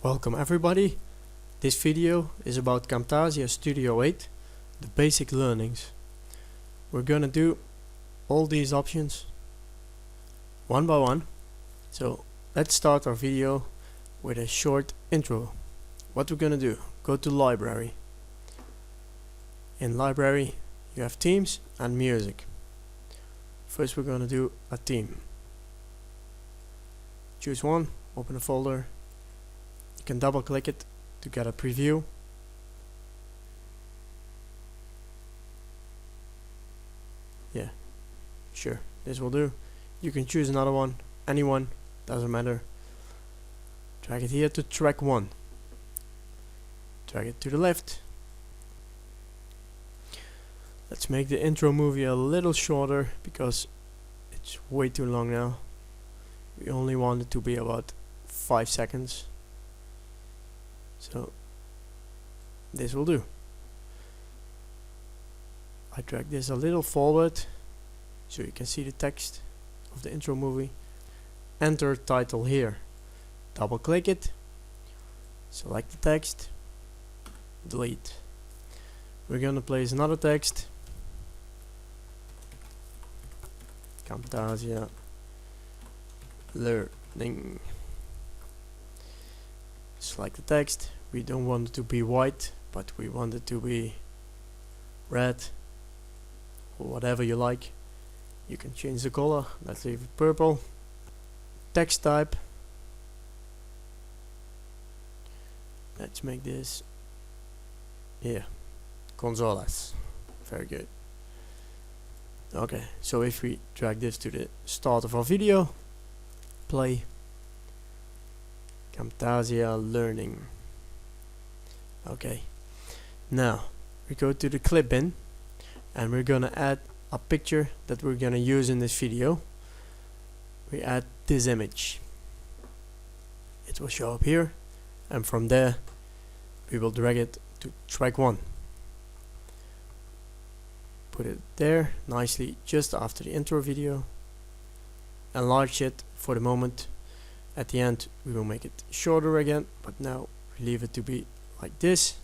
Welcome everybody. This video is about Camtasia Studio 8, the basic learnings. We're gonna do all these options one by one. So let's start our video with a short intro. What we're gonna do, go to library. In library you have themes and music. First we're gonna do a theme. Choose one, open a folder. You can double click it to get a preview. Yeah, sure, this will do. You can choose another one, anyone, doesn't matter. Drag it here to track 1. Drag it to the left. Let's make the intro movie a little shorter because it's way too long now. We only want it to be about 5 seconds. So this will do. I drag this a little forward so you can see the text of the intro movie. Enter title here. Double click it. Select the text. Delete. We're gonna place another text. Camtasia Learning. Select the text. We don't want it to be white, but we want it to be red or whatever you like. You can change the color. Let's leave it purple. Text type. Let's make this consolas. Very good. Okay, so if we drag this to the start of our video, play Camtasia Learning. Okay, now we go to the clip bin and we're gonna add a picture that we're gonna use in this video. We add this image. It will show up here, and from there we will drag it to track 1. Put it there nicely just after the intro video. Enlarge it for the moment. At the end we will make it shorter again, but now we leave it to be like this.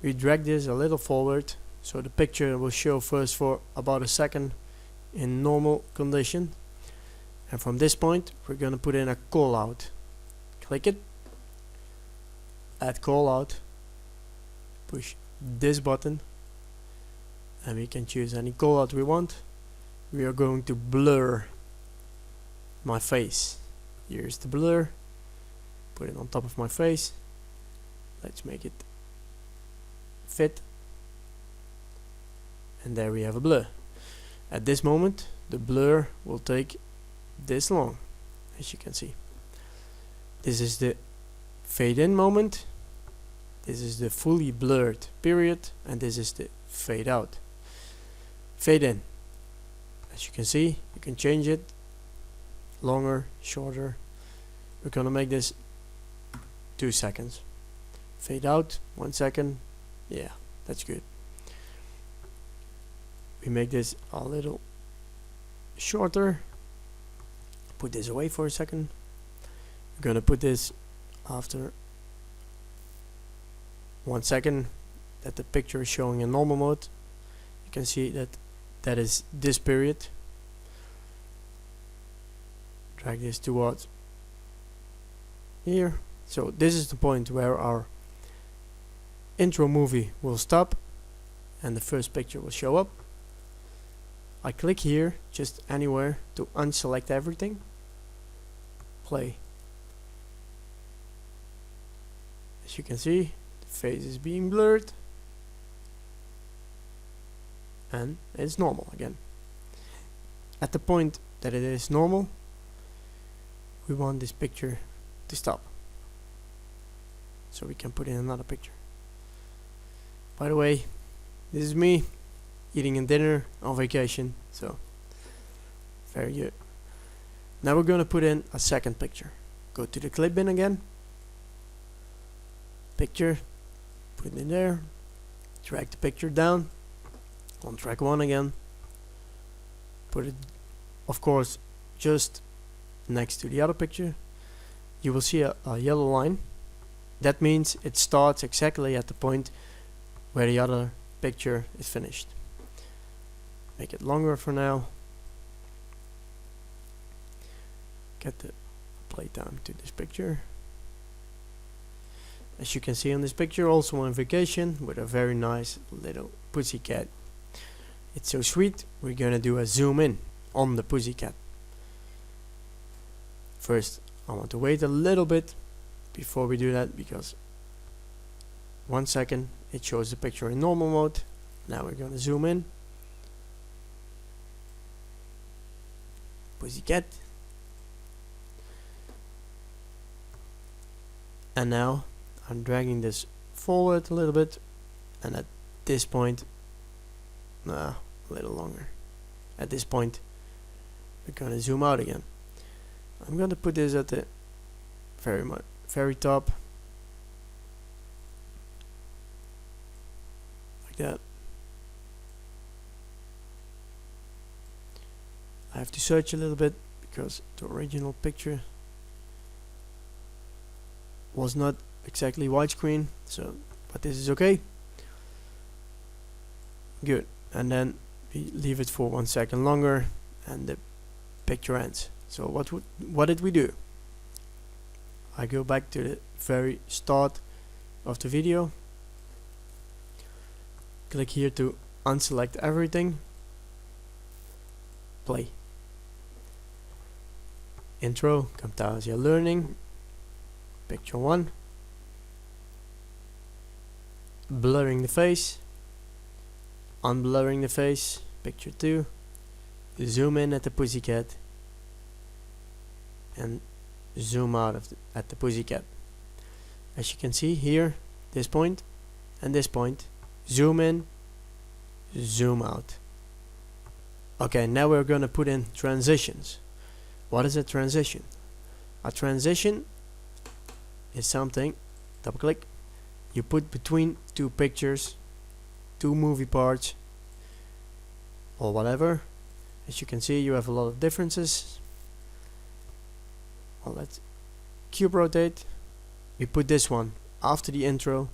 We drag this a little forward so the picture will show first for about a second in normal condition, and from this point we're gonna put in a call out. Click it, add call out, push this button, and we can choose any call out we want. We are going to blur my face. Here's the blur. Put it on top of my face. Let's make it fit. And there we have a blur. At this moment the blur will take this long, as you can see. This is the fade in moment. This is the fully blurred period, and this is the fade out. Fade in. As you can see, you can change it longer, shorter. We're gonna make this 2 seconds. Fade out 1 second. Yeah, that's good. We make this a little shorter. Put this away for a second. We're gonna put this after 1 second that the picture is showing in normal mode. You can see that that is this period. Drag this towards here. So this is the point where our intro movie will stop and the first picture will show up. I click here just anywhere to unselect everything. Play. As you can see, the face is being blurred and it's normal again. At the point that it is normal, we want this picture to stop, so we can put in another picture. By the way, this is me eating a dinner on vacation, so very good. Now we're gonna put in a second picture. Go to the clip bin again, picture, put it in there, drag the picture down on track 1 again, put it of course just next to the other picture, you will see a yellow line. That means it starts exactly at the point where the other picture is finished. Make it longer for now. Get the playtime to this picture. As you can see on this picture, also on vacation with a very nice little pussycat. It's so sweet. We're gonna do a zoom in on the pussycat. First, I want to wait a little bit before we do that, because 1 second it shows the picture in normal mode. Now we're gonna zoom in. Pussycat. And now I'm dragging this forward a little bit, and at this point, a little longer. At this point, we're gonna zoom out again. I'm gonna put this at the very top, like that. I have to search a little bit because the original picture was not exactly widescreen, so but this is okay. Good. And then we leave it for 1 second longer and the picture ends. So what did we do? I go back to the very start of the video, click here to unselect everything, play. Intro, Camtasia Learning, picture 1, blurring the face, unblurring the face, picture 2, zoom in at the pussycat, and zoom out at the pussycat. As you can see here, this point and this point, zoom in, zoom out. Okay, now we're gonna put in transitions. What is a transition? A transition is something, double click, you put between two pictures, two movie parts, or whatever. As you can see, you have a lot of differences. Well, let's cube rotate. We put this one after the intro,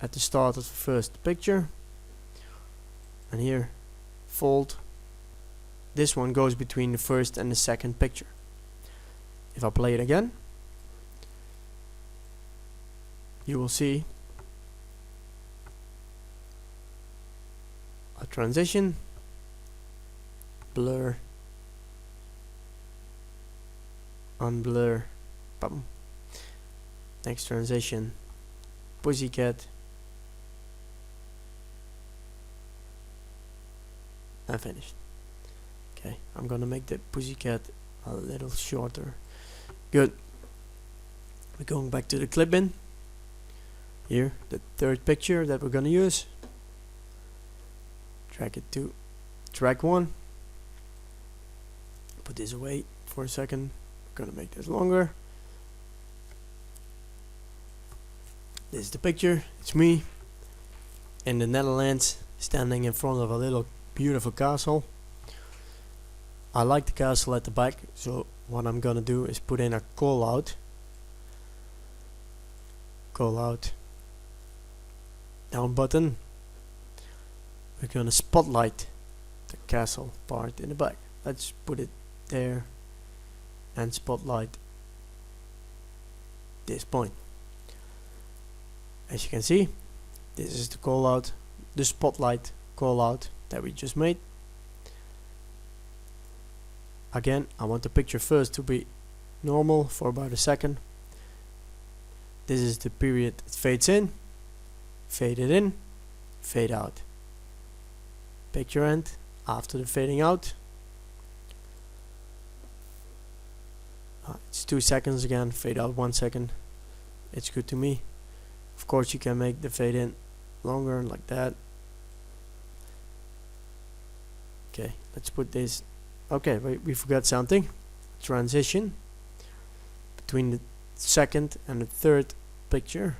at the start of the first picture, and here fold. This one goes between the first and the second picture. If I play it again, you will see a transition, blur, unblur, bum. Next transition, pussycat, and finished. Okay, I'm gonna make the pussycat a little shorter. Good. We're going back to the clip bin. Here, the third picture that we're gonna use. Drag it to track 1. Put this away for a second. We're gonna make this longer. This is the picture. It's me in the Netherlands, standing in front of a little beautiful castle. I like the castle at the back, so what I'm gonna do is put in a call out down button. We're gonna spotlight the castle part in the back. Let's put it there and spotlight this point. As you can see, this is the call out, the spotlight call out that we just made. Again, I want the picture first to be normal for about a second. This is the period it fades in, fade it in, fade out. Picture end after the fading out. It's 2 seconds again, fade out 1 second. It's good to me. Of course, you can make the fade in longer like that. Okay, let's put this. Okay, we forgot something. Transition between the second and the third picture.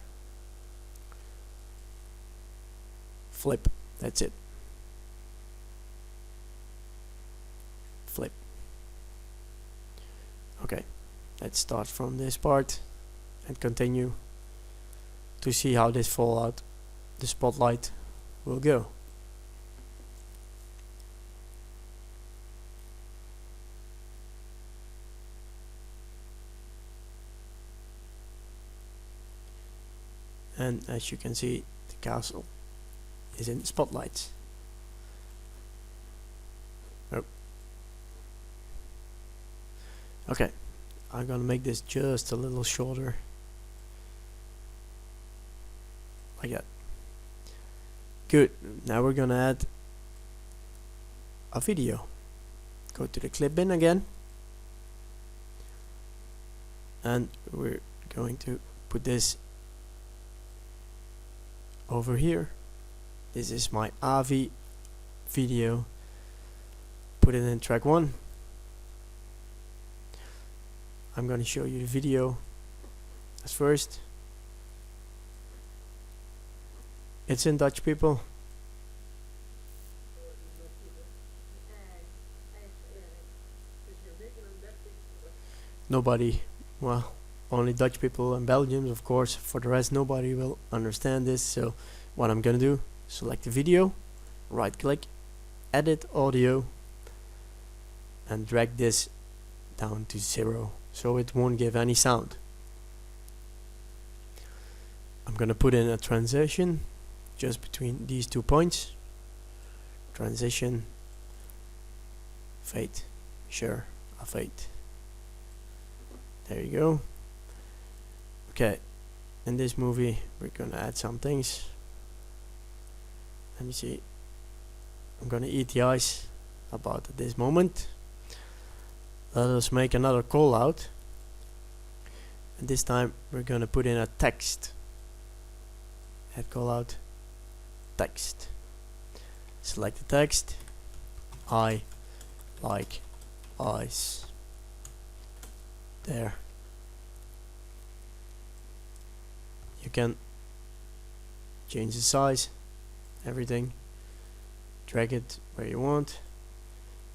Flip. That's it. Flip. Okay. Let's start from this part and continue to see how this fallout, the spotlight, will go. And as you can see, the castle is in spotlights. Oh. Okay, I'm gonna make this just a little shorter, like that. Good. Now we're gonna add a video. Go to the clip bin again, and we're going to put this over here. This is my AVI video. Put it in track 1. I'm going to show you the video as first. It's in Dutch, people. Nobody, well, only Dutch people and Belgians, of course. For the rest, nobody will understand this. So what I'm gonna do, select the video, right click, edit audio, and drag this down to 0 so it won't give any sound. I'm gonna put in a transition just between these 2 points. Transition, fade, sure, a fade. There you go. Okay, in this movie we're gonna add some things. Let me see. I'm gonna eat the ice about at this moment. Let us make another call out, and this time we're gonna put in a text. Add call out, text. Select the text. I like ice. There. You can change the size, everything, drag it where you want.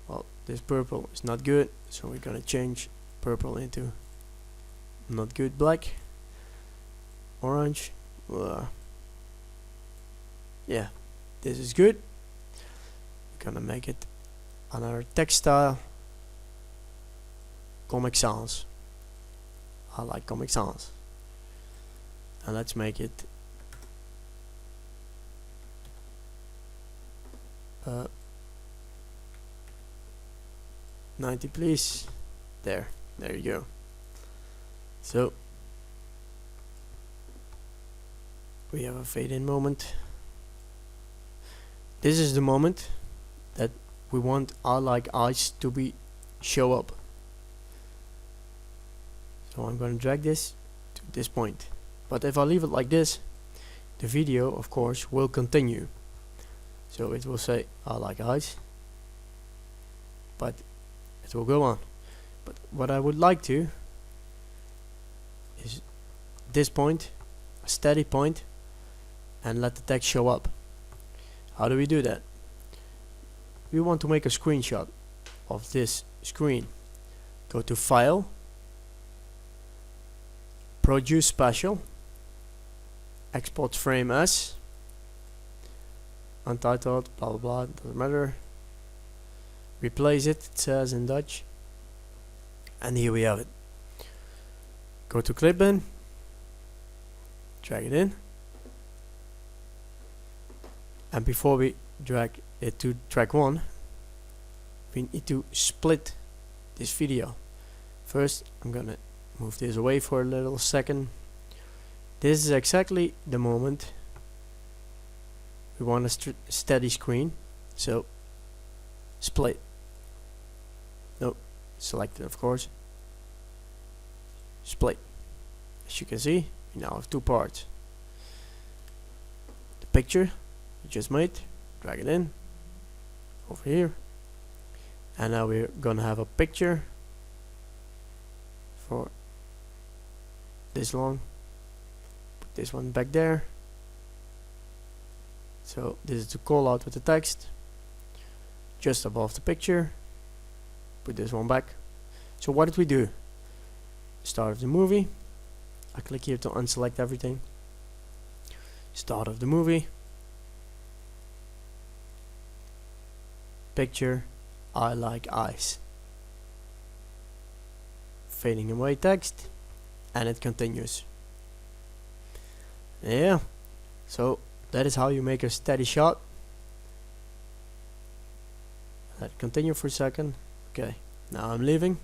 Well, this purple is not good, so we're gonna change purple into not good black, orange. Yeah, this is good. We're gonna make it another textile. Comic Sans. I like Comic Sans. And let's make it 90, please. There you go. So we have a fade in moment. This is the moment that we want I like ice to be show up. So I'm going to drag this to this point. But if I leave it like this, the video of course will continue. So it will say I like ice, but it will go on. But what I would like to is this point, a steady point, and let the text show up. How do we do that? We want to make a screenshot of this screen. Go to File, Produce Special, Export Frame as, Untitled, blah blah blah, doesn't matter. Replace it, it says in Dutch. And here we have it. Go to Clip Bin, drag it in. And before we drag it to track 1, we need to split this video. First, I'm gonna move this away for a little second. This is exactly the moment we want a steady screen, so split. No, select it of course. Split. As you can see, we now have 2 parts. The picture we just made, drag it in over here, and now we're gonna have a picture for this long. Put this one back there. So this is the call out with the text just above the picture. Put this one back. So what did we do? start of the movie. I click here to unselect everything. Start of the movie. Picture, I like eyes. Fading away text, and it continues. Yeah, so that is how you make a steady shot. Let it continue for a second. Okay, now I'm leaving.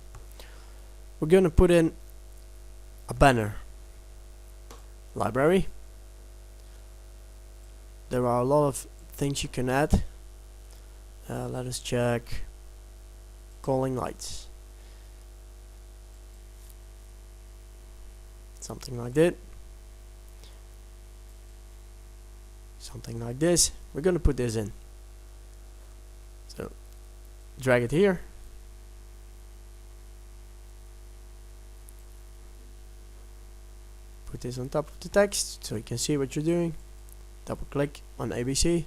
We're gonna put in a banner. Library. There are a lot of things you can add. Let us check calling lights. Something like that. Something like this. We're gonna put this in. So drag it here. Put this on top of the text so you can see what you're doing. Double click on ABC.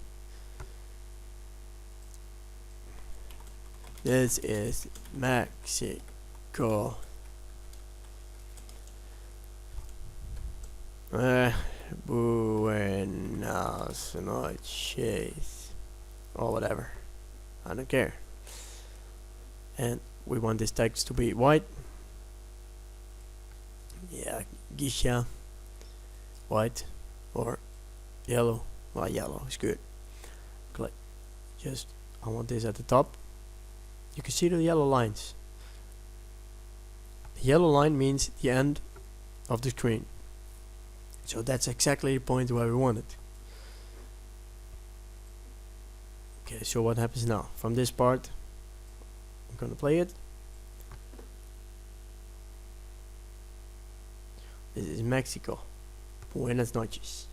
This is Mexico. Buenas noches. Or whatever. I don't care. And we want this text to be white. Yeah, Gisha. White or yellow. Well, yellow is good. Click. Just, I want this at the top. You can see the yellow lines. The yellow line means the end of the screen. So that's exactly the point where we want it. Okay, so what happens now? From this part, I'm gonna play it. This is Mexico. Buenas noches.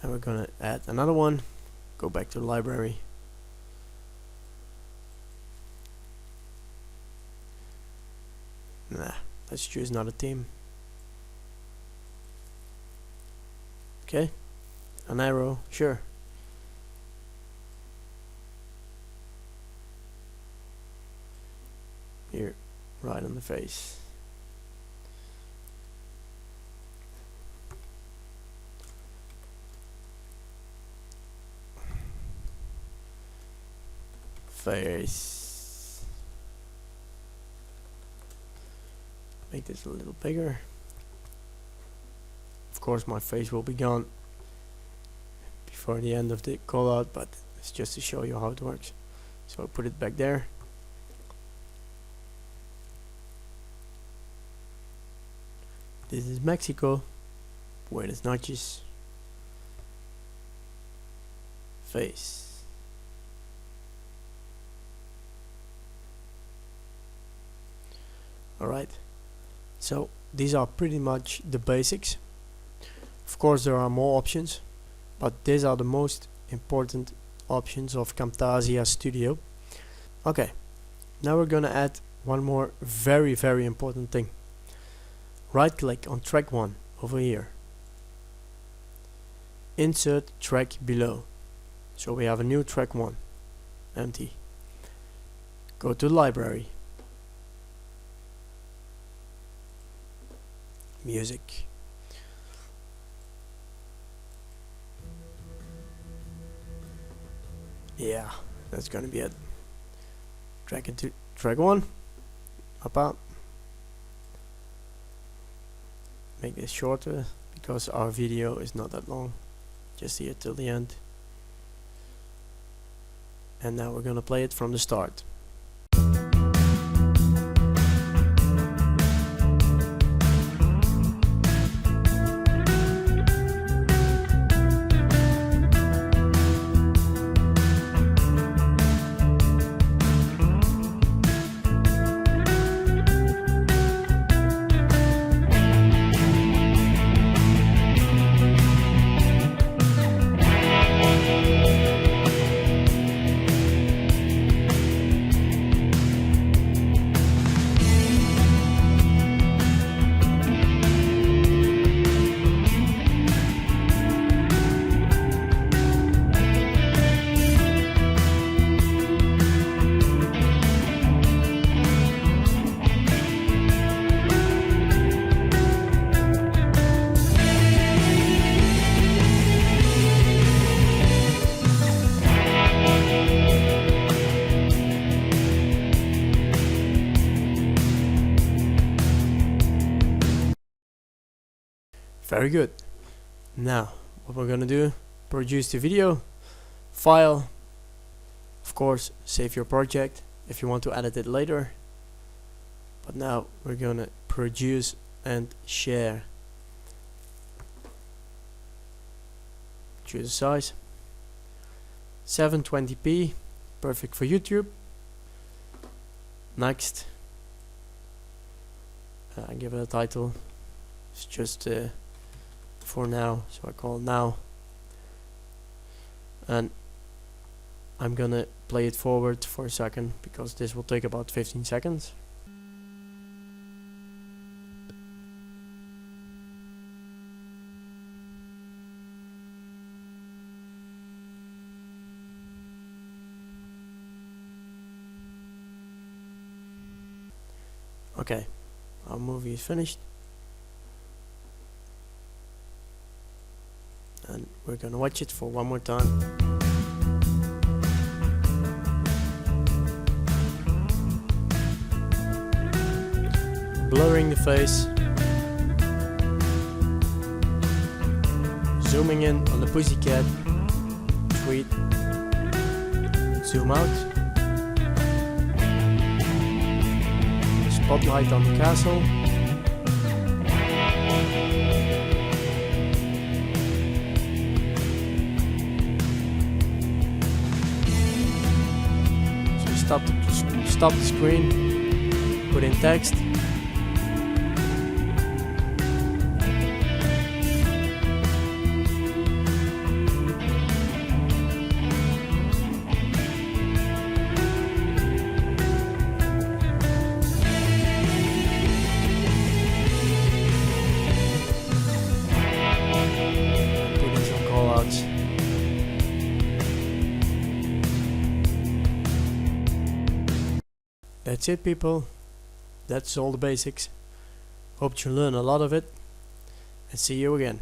And we're gonna add another one. Go back to the library. Nah, let's choose another theme. Okay, an arrow, sure. Here, right on the face. Face. Make this a little bigger. Of course my face will be gone before the end of the call out, but it's just to show you how it works. So I'll put it back there. This is Mexico. Buenas noches. Face. Alright, so these are pretty much the basics. Of course there are more options, but these are the most important options of Camtasia Studio. Okay, now we're gonna add one more very important thing. Right click on track 1 over here. Insert track below. So we have a new track 1, empty. Go to library. Music. Yeah, that's gonna be it. Drag it to track 1. Up. Make this shorter because our video is not that long. Just see it till the end. And now we're gonna play it from the start. Very good. Now what we're gonna do, produce the video file. Of course, save your project if you want to edit it later. But now we're gonna produce and share. Choose a size. 720p, perfect for YouTube. Next. Give it a title. It's just for now, so I call it now. And I'm gonna play it forward for a second because this will take about 15 seconds. Okay, our movie is finished. And we're gonna watch it for one more time. Blurring the face. Zooming in on the pussycat. Tweet. Zoom out. Spotlight on the castle. So stop the screen, put in text. That's it, people. That's all the basics. Hope you learn a lot of it, and see you again.